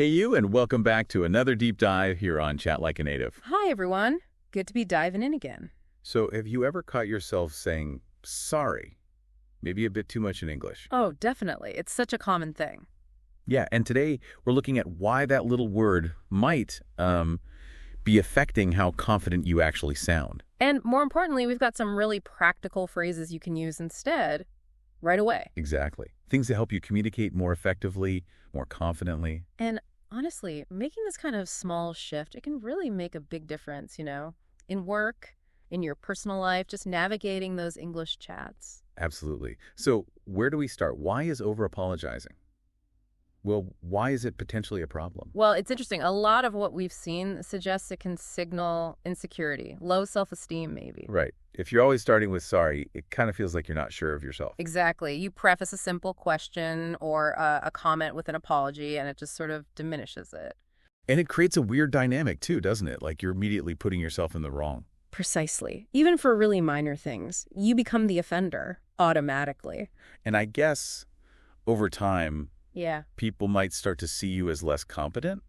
Hey you, and welcome back to another deep dive here on Chat Like a Native. Hi, everyone. Good to be diving in again. So have you ever caught yourself saying sorry? Maybe a bit too much in English. Oh, definitely. It's such a common thing. Yeah, and today we're looking at why that little word might be affecting how confident you actually sound. And more importantly, we've got some really practical phrases you can use instead right away. Exactly. Things that help you communicate more effectively, more confidently. And honestly, making this kind of small shift, it can really make a big difference, in work, in your personal life, just navigating those English chats. Absolutely. So where do we start? Why is over-apologizing? Well, why is it potentially a problem? Well, it's interesting. A lot of what we've seen suggests it can signal insecurity, low self-esteem maybe. Right. If you're always starting with sorry, it kind of feels like you're not sure of yourself. Exactly. You preface a simple question or a comment with an apology, and it just sort of diminishes it. And it creates a weird dynamic too, doesn't it? Like you're immediately putting yourself in the wrong. Precisely. Even for really minor things, you become the offender automatically. And I guess over time, Yeah, people might start to see you as less competent,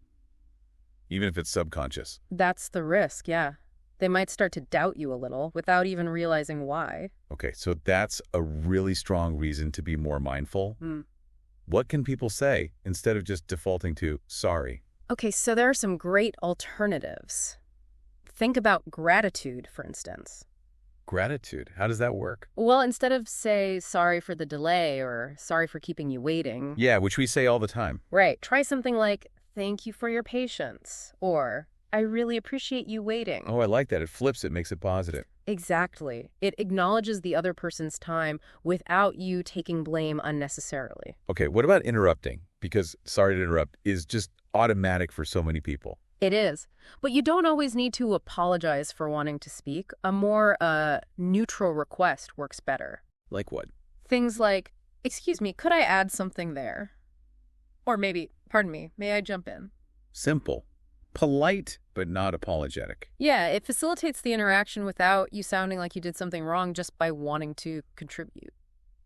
even if it's subconscious. that's the risk, yeah. They might start to doubt you a little without even realizing why. Okay, so that's a really strong reason to be more mindful. Hmm. What can people say instead of just defaulting to sorry? Okay, so there are some great alternatives. Think about gratitude, for instance. Gratitude. How does that work? Well, instead of say, sorry for the delay or sorry for keeping you waiting. Yeah, which we say all the time. Right. Try something like, thank you for your patience, or I really appreciate you waiting. Oh, I like that. It flips it, makes it positive. Exactly. It acknowledges the other person's time without you taking blame unnecessarily. Okay, what about interrupting? Because sorry to interrupt is just automatic for so many people. It is. But you don't always need to apologize for wanting to speak. A more neutral request works better. Like what? Things like, excuse me, could I add something there? Or maybe, pardon me, may I jump in? Simple. Polite, but not apologetic. Yeah, it facilitates the interaction without you sounding like you did something wrong just by wanting to contribute.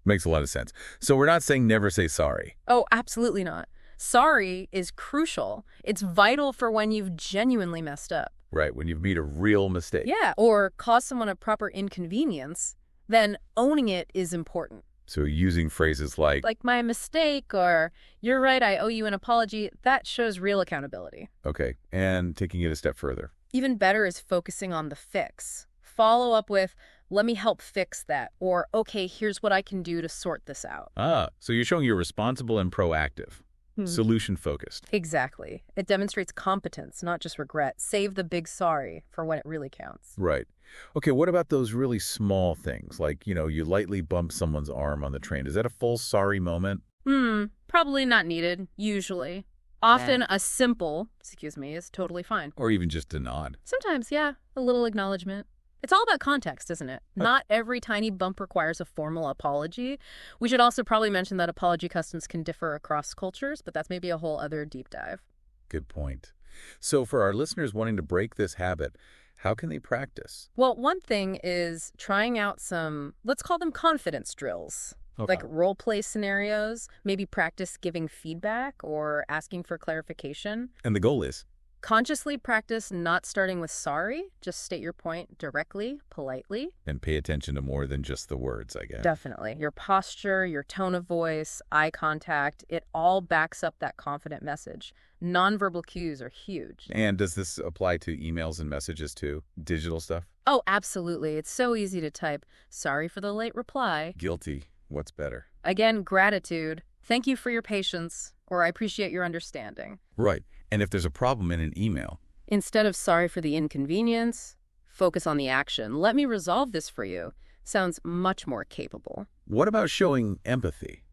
Makes a lot of sense. So we're not saying never say sorry. Oh, absolutely not. Sorry is crucial. It's vital for when you've genuinely messed up. Right, when you've made a real mistake. Yeah, or caused someone a proper inconvenience, then owning it is important. So using phrases like, Like my mistake or you're right, I owe you an apology, that shows real accountability. okay, and taking it a step further. Even better is focusing on the fix. Follow up with, let me help fix that, or okay, here's what I can do to sort this out. Ah, so you're showing you're responsible and proactive, solution-focused. Exactly. It demonstrates competence, not just regret. Save the big sorry for when it really counts. Right. Okay, what about those really small things? Like, you lightly bump someone's arm on the train. Is that a full sorry moment? Probably not needed, usually. Often a simple, excuse me, is totally fine. Or even just a nod? Sometimes, yeah, a little acknowledgement. It's all about context, isn't it? Not every tiny bump requires a formal apology. We should also probably mention that apology customs can differ across cultures, but that's maybe a whole other deep dive. Good point. So for our listeners wanting to break this habit, how can they practice? Well, one thing is trying out some, let's call them confidence drills. Okay. Like role play scenarios, maybe practice giving feedback or asking for clarification. And the goal is? Consciously practice not starting with sorry. Just state your point directly, politely. And pay attention to more than just the words, I guess. Definitely. Your posture, your tone of voice, eye contact, it all backs up that confident message. Nonverbal cues are huge. And does this apply to emails and messages too? Digital stuff? Oh, absolutely. It's so easy to type, sorry for the late reply. Guilty. What's better? Again, gratitude. Thank you for your patience, or I appreciate your understanding. Right. And if there's a problem in an email? Instead of sorry for the inconvenience, focus on the action. Let me resolve this for you. Sounds much more capable. What about showing empathy?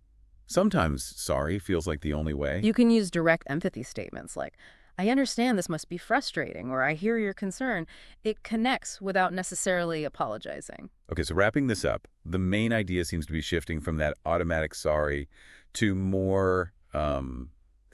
Sometimes sorry feels like the only way. You can use direct empathy statements like, I understand this must be frustrating, or I hear your concern. It connects without necessarily apologizing. Okay, so wrapping this up, the main idea seems to be shifting from that automatic sorry to more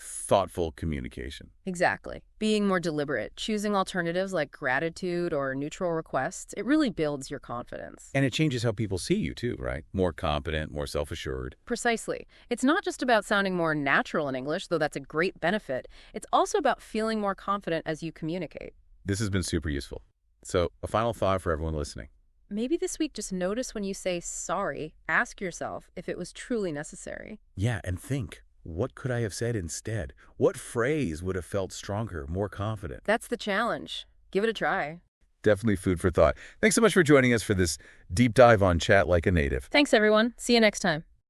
thoughtful communication. Exactly. Being more deliberate, choosing alternatives like gratitude or neutral requests, it really builds your confidence. And it changes how people see you, too, right? More competent, more self-assured. Precisely. It's not just about sounding more natural in English, though that's a great benefit. It's also about feeling more confident as you communicate. This has been super useful. So, a final thought for everyone listening. Maybe this week just notice when you say sorry, ask yourself if it was truly necessary. Yeah, and think, what could I have said instead? What phrase would have felt stronger, more confident? That's the challenge. Give it a try. Definitely food for thought. Thanks so much for joining us for this deep dive on Chat Like a Native. Thanks, everyone. See you next time.